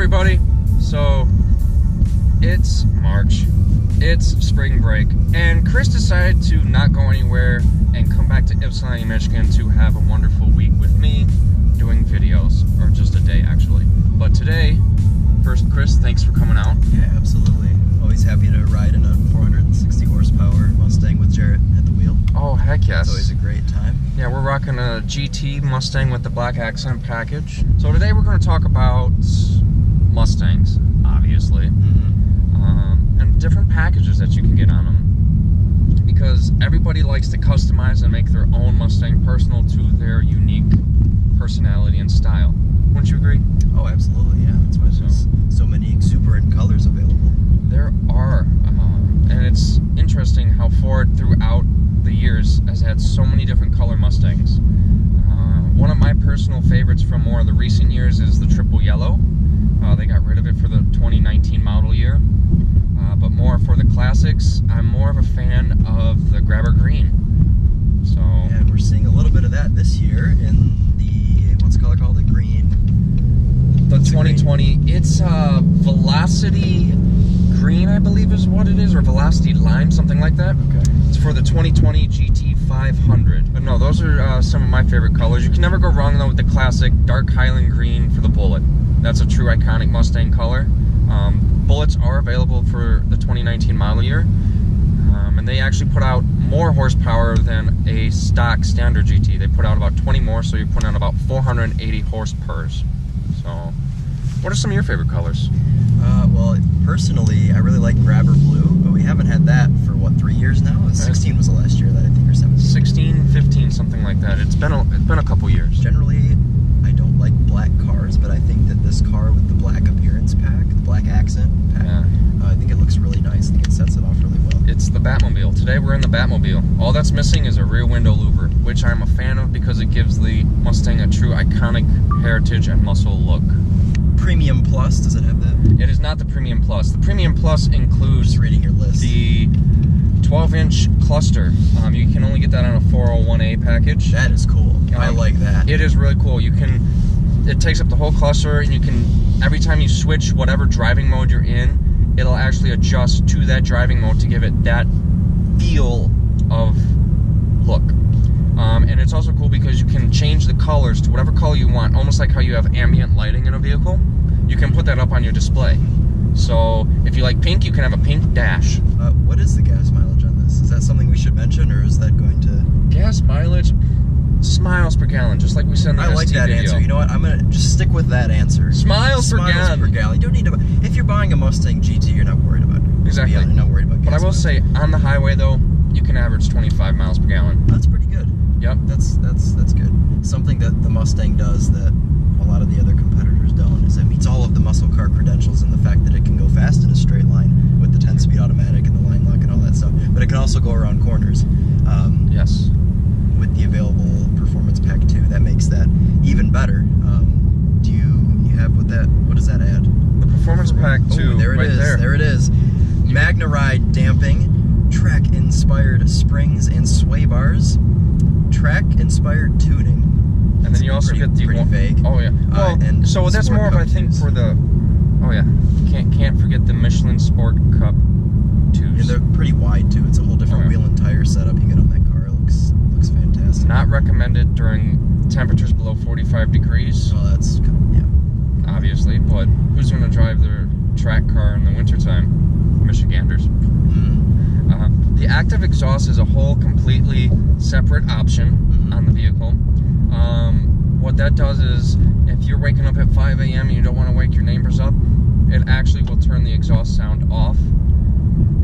everybody. So it's March, it's spring break, and Chris decided to not go anywhere and come back to Ypsilanti, Michigan to have a wonderful week with me doing videos, or just a day actually. But today, first, Chris, thanks for coming out. Yeah, absolutely. Always happy to ride in a 460 horsepower Mustang with Jarrett at the wheel. Oh, heck yes. It's always a great time. Yeah, we're rocking a GT Mustang with the black accent package. So today we're going to talk about Mustangs, obviously, and different packages that you can get on them. Because everybody likes to customize and make their own Mustang personal to their unique personality and style. Wouldn't you agree? Oh, absolutely, yeah. That's why there's so many exuberant colors available. There are, and it's interesting how Ford throughout the years has had so many different color Mustangs. One of my personal favorites from more of the recent years is the triple yellow. They got rid of it for the 2019 model year. But more for the classics, I'm more of a fan of the grabber green. So yeah, and we're seeing a little bit of that this year in the, what's the color called? The green. The 2020, it's Velocity Green, I believe is what it is, or Velocity Lime, something like that. Okay. It's for the 2020 GT500. But no, those are some of my favorite colors. You can never go wrong though with the classic dark Highland green for the Bullet. That's a true iconic Mustang color. Bullets are available for the 2019 model year, and they actually put out more horsepower than a stock standard GT. They put out about 20 more, so you're putting out about 480 horsepower. So, what are some of your favorite colors? Well, personally, I really like grabber blue, but we haven't had that for, what, 3 years now? 16 was the last year that I think, or 17. 16, 15, something like that. It's been a couple years. Generally, I don't like black cars, but I think that this car with the black appearance pack, the black accent pack, I think it looks really nice. I think it sets it off really well. It's the Batmobile. Today we're in the Batmobile. All that's missing is a rear window louver, which I'm a fan of because it gives the Mustang a true iconic heritage and muscle look. Premium Plus, does it have that? It is not the Premium Plus. The Premium Plus includes Just reading your list. The 12-inch cluster. You can only get that on a 401A package. That is cool. I like that. It is really cool. It takes up the whole cluster, and you can, every time you switch whatever driving mode you're in, it'll actually adjust to that driving mode to give it that feel of look. And it's also cool because you can change the colors to whatever color you want, almost like how you have ambient lighting in a vehicle. You can put that up on your display. So if you like pink, you can have a pink dash. What is the gas mileage on this? Is that something we should mention, or is that going to... Gas mileage, miles per gallon, just like we said in the I like that video. answer. You know what? I'm going to just stick with that answer. Smiles per gallon. You don't need to... If you're buying a Mustang GT, you're not worried about it. Exactly. You're not worried about gas But I will say, on the highway though, you can average 25 miles per gallon. That's pretty good. Yep. That's good. Something that the Mustang does that a lot of the other competitors don't is it meets all of the muscle car credentials in the fact that it can go fast in a straight line with the 10-speed automatic and the line lock and all that stuff. But it can also go around corners. Yes. With the available performance pack 2, that makes that even better. Do you have what does that add? The performance pack 2, there it is. There it is. Magna Ride damping, track-inspired springs and sway bars, track-inspired tuning. And then you also get the pretty vague. Oh yeah. Well, and so that's more of, I think, for the. Oh yeah. Can't forget the Michelin Sport Cup 2s. And they're pretty wide too. It's a whole different wheel and tire setup you get on that car. It looks fantastic. Not recommended during temperatures below 45 degrees. Oh, that's obviously. But who's going to drive their track car in the wintertime? Michiganders. The active exhaust is a whole completely separate option on the vehicle. What that does is, if you're waking up at 5 a.m. and you don't want to wake your neighbors up, it actually will turn the exhaust sound off.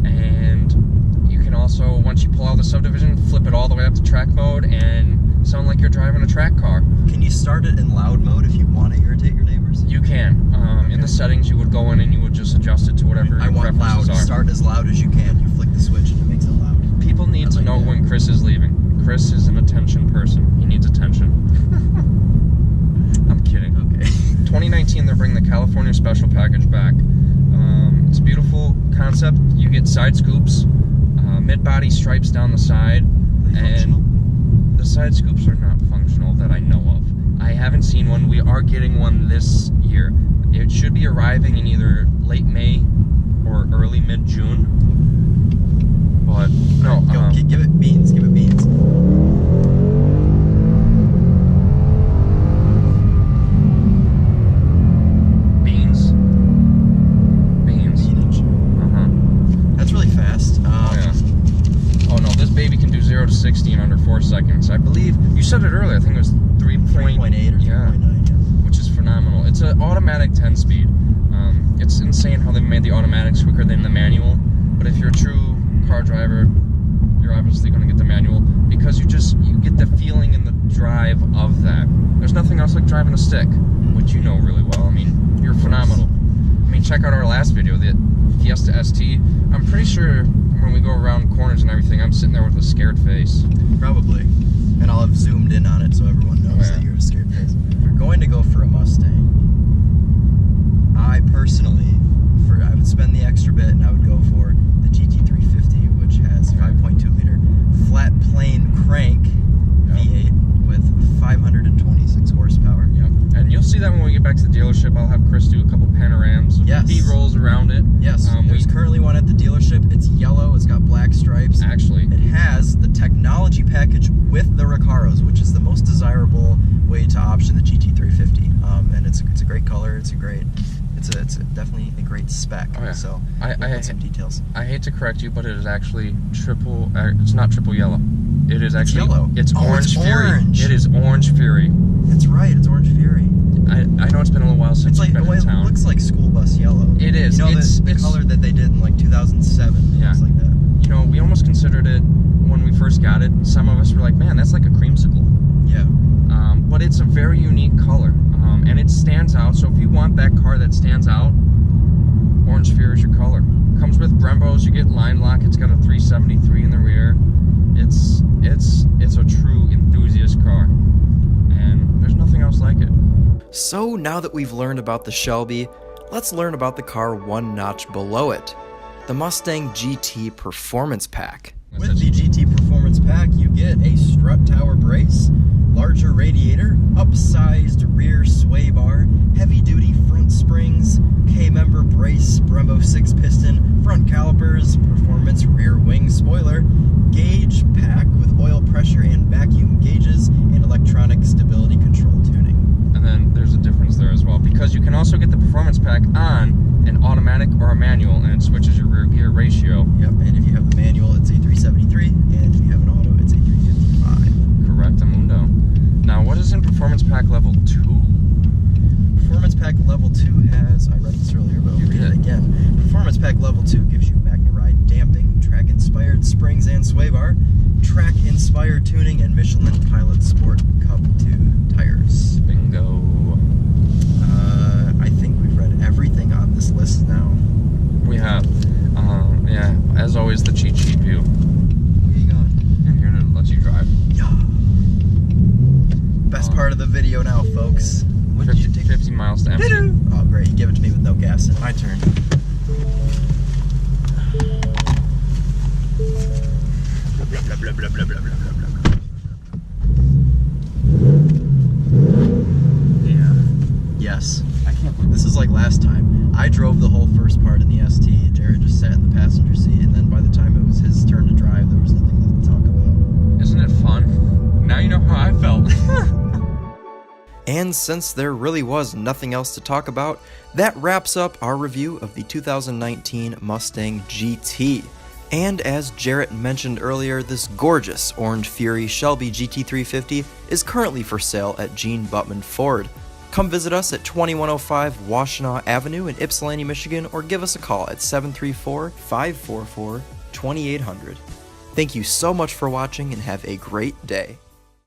And you can also, once you pull out of the subdivision, flip it all the way up to track mode and sound like you're driving a track car. Can you start it in loud mode if you want to irritate your neighbors? You can. In the settings, you would go in and you would just adjust it to whatever your preferences loud. are. Start as loud as you can. You flick the switch and it makes it loud. People need to know when Chris is leaving. Chris is an attention person. He needs attention. I'm kidding. Okay. 2019, they're bringing the California Special Package back. It's a beautiful concept. You get side scoops, mid-body stripes down the side, and the side scoops are not functional that I know of. I haven't seen one. We are getting one this year. It should be a arriving in either late May or early mid-June. But no, give it beans. Give it beans. Beans. Beanage. That's really fast. Oh yeah. Oh no, this baby can do 0 to 60 in under 4 seconds. I believe you said it earlier. I think it was 3.8 or 3.9. Yeah. Which is phenomenal. It's an automatic 10-speed. It's insane how they made the automatics quicker than the manual. But if you're a true car driver, you're obviously going to get the manual because you get the feeling and the drive of that. There's nothing else like driving a stick, which you know really well. I mean, you're phenomenal. I mean, check out our last video, the Fiesta ST. I'm pretty sure when we go around corners and everything, I'm sitting there with a scared face. Probably. And I'll have zoomed in on it so everyone knows that you're a scared face. If you're going to go for a Mustang, I personally, I would spend the extra bit and I would go for the GT350, which has 5.2 liter flat plane crank V8 with 526 horsepower. Yep. And you'll see that when we get back to the dealership. I'll have Chris do a couple panorams, B-rolls around it. Yes. There's currently one at the dealership. It's yellow. It's got black stripes. Actually, it has the technology package with the Recaros, which is the most desirable way to option the GT350. And it's a great color. It's definitely a great spec. Oh, yeah. So I got some details. I hate to correct you, but it is actually triple. It's not triple yellow. It is actually yellow. It's orange fury. Orange. It is orange fury. That's right. It's orange fury. I know it's been a little while since you've been in town. It looks like school bus yellow. It is. You know, the color that they did in like 2007. Yeah. Looks like that. You know, we almost considered it when we first got it. Some of us were like, man, that's like a creamsicle. Yeah. But it's a very unique color. And it stands out. So if you want that car that stands out, orange fury is your color. Comes with Brembos. You get line lock. It's got a 373 in the rear. It's a true enthusiast car, and there's nothing else like it. So now that we've learned about the Shelby, let's learn about the car one notch below it, the Mustang GT Performance Pack. With the GT Performance Pack, you get a strut tower brace, larger radiator, upsized rear sway bar, heavy-duty front springs, K-member brace, Brembo 6-piston, front calipers, performance rear wing spoiler, gauge pack with oil pressure and vacuum gauges, and electronic stability control tuning. And then there's a difference there as well, because you can also get the Performance Pack on an automatic or a manual, and it switches your rear gear ratio. Yep, and if you have the manual, it's a 373, and if you have an auto, it's a 355. Correctamundo. Now, what is in Performance Pack Level 2? Performance Pack Level 2 has, I read this earlier, but I'll read it again. Performance Pack Level 2 gives you MagnaRide damping, track-inspired springs and sway bar, track-inspired tuning, and Michelin Pilot Sport Cup 2 tires. Bingo. I think we've read everything on this list now. We have. Yeah, as always, the cheat sheet view. Where you going? I'm here to let you drive. Yeah. Best part of the video now, folks. What did you take? 50 miles to empty. Oh, great. You give it to me with no gas in it. My turn. Blah, blah, blah, blah, blah, blah, blah, blah, blah. Yeah. Yes. I can't believe this is like last time. I drove the whole first part in the ST. Jarrett just sat in the passenger seat, and then by the time it was his turn to drive, there was nothing left to talk about. Isn't it fun? Now you know how I felt. And since there really was nothing else to talk about, that wraps up our review of the 2019 Mustang GT. And as Jarrett mentioned earlier, this gorgeous Orange Fury Shelby GT350 is currently for sale at Gene Butman Ford. Come visit us at 2105 Washtenaw Avenue in Ypsilanti, Michigan, or give us a call at 734-544-2800. Thank you so much for watching and have a great day.